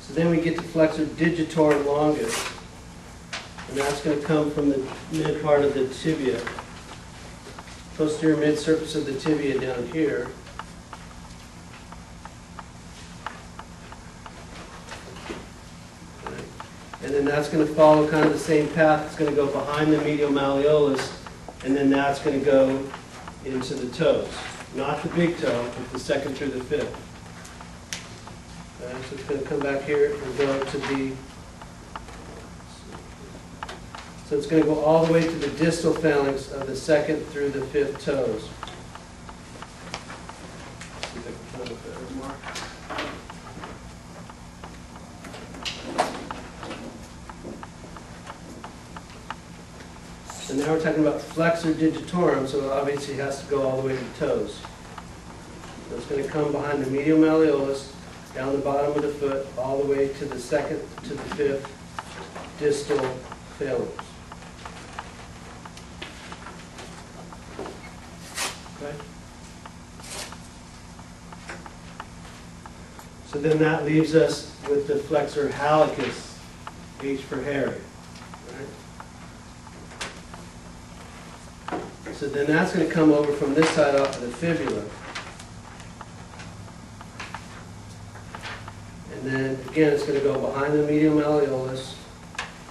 So then we get to flexor digitorum longus. And that's going to come from the mid part of the tibia. Posterior mid surface of the tibia down here. Right. And then that's going to follow kind of the same path. It's going to go behind the medial malleolus, and then that's going to go into the toes. Not the big toe, but the second through the fifth. Okay, so it's going to come back here and go to the... So it's going to go all the way to the distal phalanx of the second through the fifth toes. See if I can find a better mark. So now we're talking about flexor digitorum, so it obviously has to go all the way to the toes. So it's going to come behind the medial malleolus, down the bottom of the foot, all the way to the second to the fifth distal phalanx. Okay. So then that leaves us with the flexor hallucis, H for hairy. Right? So then that's going to come over from this side off of the fibula. And then again it's going to go behind the medial malleolus,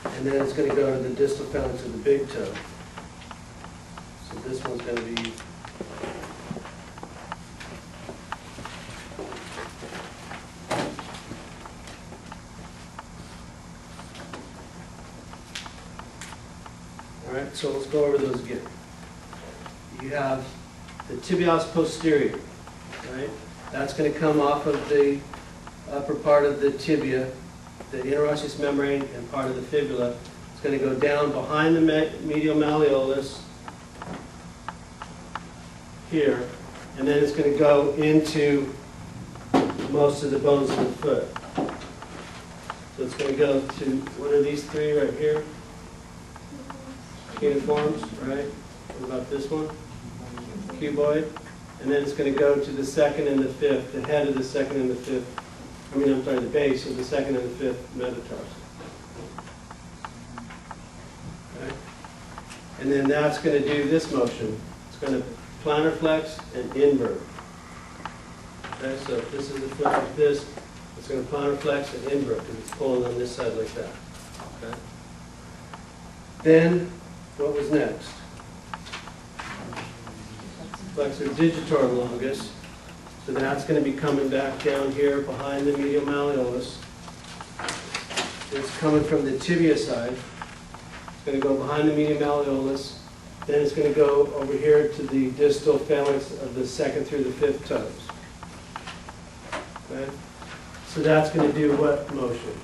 and then it's going to go to the distal phalanx of the big toe. So this one's going to be Alright, so let's go over those again. You have the tibialis posterior, right? That's going to come off of the upper part of the tibia, the interosseous membrane and part of the fibula. It's going to go down behind the medial malleolus here, and then it's going to go into most of the bones of the foot. So it's going to go to one of these three right here. Cuneiforms, right? What about this one? Cuboid. And then it's going to go to the second and the fifth, the head of the second and the fifth. The base of the second and the fifth metatarsal. Okay? And then that's going to do this motion. It's going to plantar flex and invert. Okay, so if this is the foot like this, it's going to plantar flex and invert because it's pulling on this side like that. Okay? Then, what was next? Flexor digitorum longus. So that's going to be coming back down here behind the medial malleolus. It's coming from the tibia side. It's going to go behind the medial malleolus. Then it's going to go over here to the distal phalanx of the second through the fifth toes. Okay? So that's going to do what motion?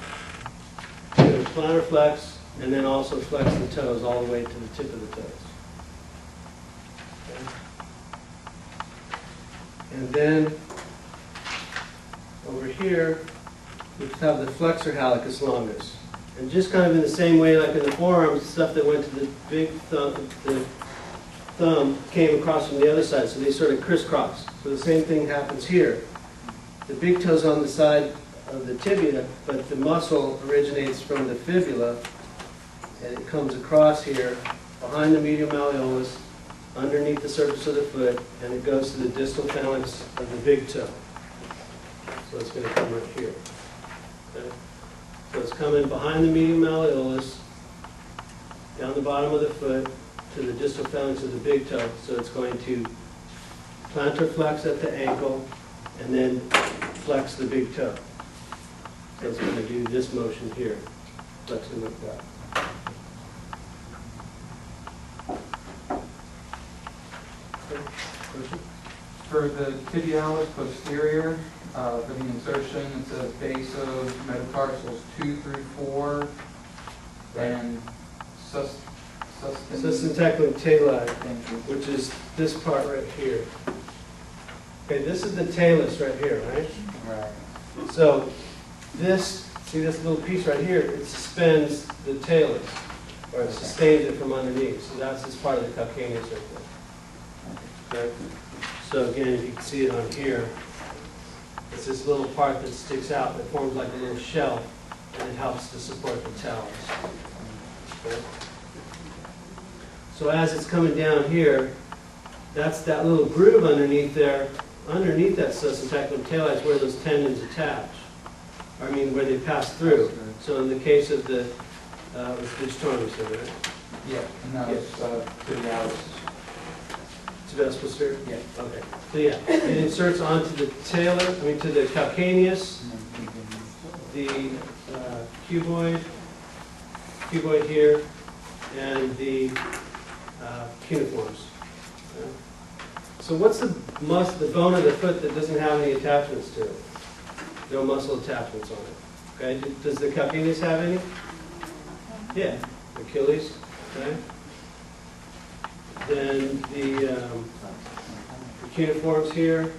It's going to plantar flex and then also flex the toes all the way to the tip of the toes. Okay? And then over here, we have the flexor hallucis longus. And just kind of in the same way like in the forearms, stuff that went to the big thumb, the thumb came across from the other side, so they sort of crisscross. So the same thing happens here. The big toe's on the side of the tibia, but the muscle originates from the fibula, and it comes across here, behind the medial malleolus, underneath the surface of the foot, and it goes to the distal phalanx of the big toe. So it's going to come right here. Okay? So it's coming behind the medial malleolus, down the bottom of the foot, to the distal phalanx of the big toe. So it's going to plantar flex at the ankle, and then flex the big toe. So it's going to do this motion here, flexing like that. For the tibialis posterior, for the insertion, it's a base of metatarsals 2 through 4, and Sustentecula tali, which is this part right here. Okay, this is the talus right here, right? Right. So this, see this little piece right here, it suspends the talus, or it sustains it from underneath. So that's this part of the calcaneus right there. Okay. So again, if you can see it on here, It's this little part that sticks out that forms like a little shell, and it helps to support the talus. Okay? So as it's coming down here, that's that little groove underneath there. Underneath that subsyntactical taili is where those tendons attach. I mean, where they pass through. So in the case of the digitorum, you said, right? Yeah, and that was tibialis. Tibialis posterior? Yeah. Okay. So yeah, it inserts onto the to the calcaneus, the cuboid here, and the cuneiforms. Okay. So what's the bone of the foot that doesn't have any attachments to it? No muscle attachments on it. Okay. Does the calcaneus have any? Yeah. Achilles. Okay. Then the cuneiforms here,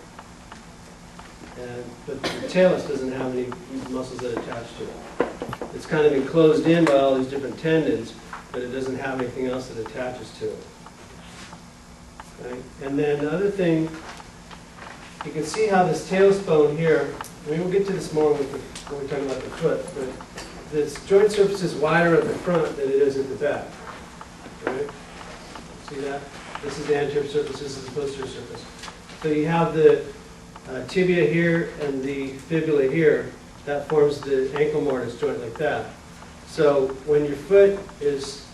but the talus doesn't have any muscles that attach to it. It's kind of enclosed in by all these different tendons, but it doesn't have anything else that attaches to it. Okay? And then the other thing, you can see how this talus bone here, I mean, we'll get to this more when we talk about the foot, but this joint surface is wider at the front than it is at the back. Right? See that? This is the anterior surface, this is the posterior surface. So you have the tibia here and the fibula here. That forms the ankle mortise joint like that. So when your foot is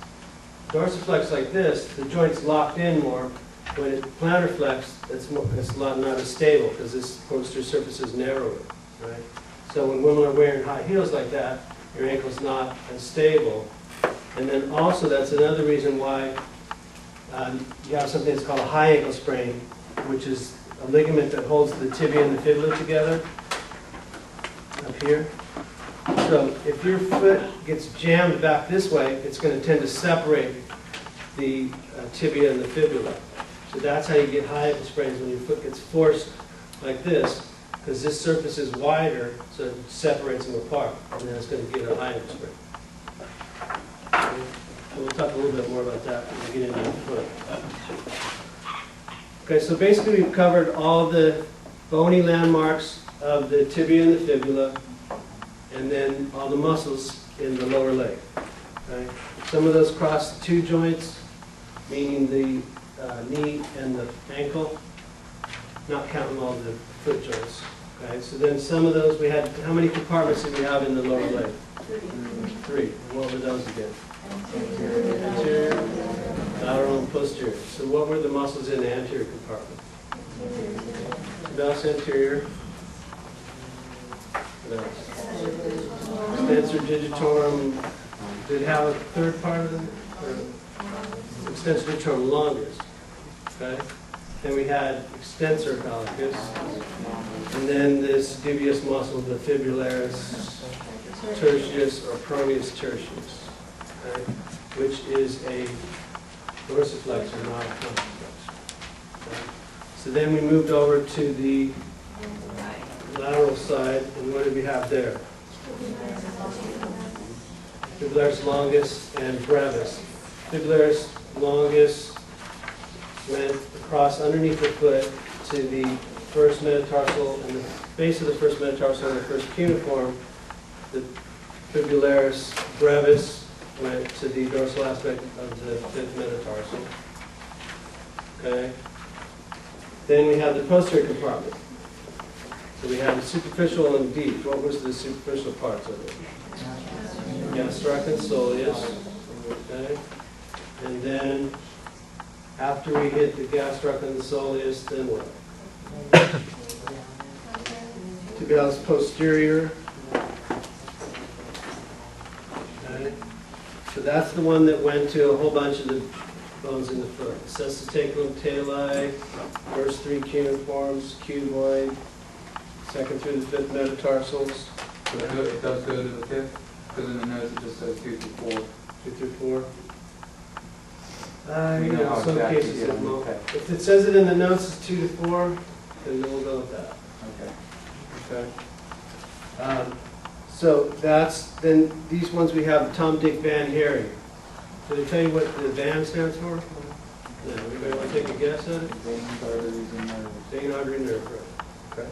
dorsiflexed like this, the joint's locked in more. When it's plantarflexed, it's not as stable because this posterior surface is narrower. Right? So when women are wearing high heels like that, your ankle's not as stable. And then also that's another reason why you have something that's called a high ankle sprain, which is a ligament that holds the tibia and the fibula together up here. So if your foot gets jammed back this way, it's going to tend to separate the tibia and the fibula. So that's how you get high ankle sprains, when your foot gets forced like this, because this surface is wider, so it separates them apart, and then it's going to get a high ankle sprain. We'll talk a little bit more about that when we get into the foot. Okay, so basically we've covered all the bony landmarks of the tibia and the fibula, and then all the muscles in the lower leg. Okay? Some of those cross the two joints, meaning the knee and the ankle, not counting all the foot joints. Okay, so then some of those we had, how many compartments did we have in the lower leg? Three. And what were those again? Anterior, lateral, and posterior. So what were the muscles in the anterior compartment? Tibialis anterior. What else? Extensor digitorum. Did it have a third part of the extensor digitorum longus? Okay. Then we had extensor hallucis, and then this dubious muscle, the fibularis tertius or pronatus tertius. Okay, which is a dorsiflexor, not a contraflexor. Okay. So then we moved over to the lateral side, and what did we have there? Fibularis longus and brevis. Fibularis longus went across underneath the foot to the first metatarsal and the base of the first metatarsal and the first cuneiform. The fibularis brevis went to the dorsal aspect of the fifth metatarsal. Okay. Then we have the posterior compartment. So we have the superficial and deep. What was the superficial parts of it? Gastroc and soleus. Okay. And then after we hit the gastroc and the soleus, then what? Tibialis posterior. Okay. So that's the one that went to a whole bunch of the bones in the foot. Cystostacum tali, first three cuneiforms, cuboid, second through the fifth metatarsals. So it does go to the fifth, because in the notes it just says 2 through 4. 2 through 4. You know how In some exactly cases, it is. well, Okay. if it says it in the notes as 2 to 4, then we'll go with that. Okay. Okay. So that's, then these ones we have Tom, Dick, Van, Harry. Did they tell you what the Van stands for? No, anybody want to take a guess at it? Veins, arteries, and nerves. Vein, artery, nerve, right. Okay.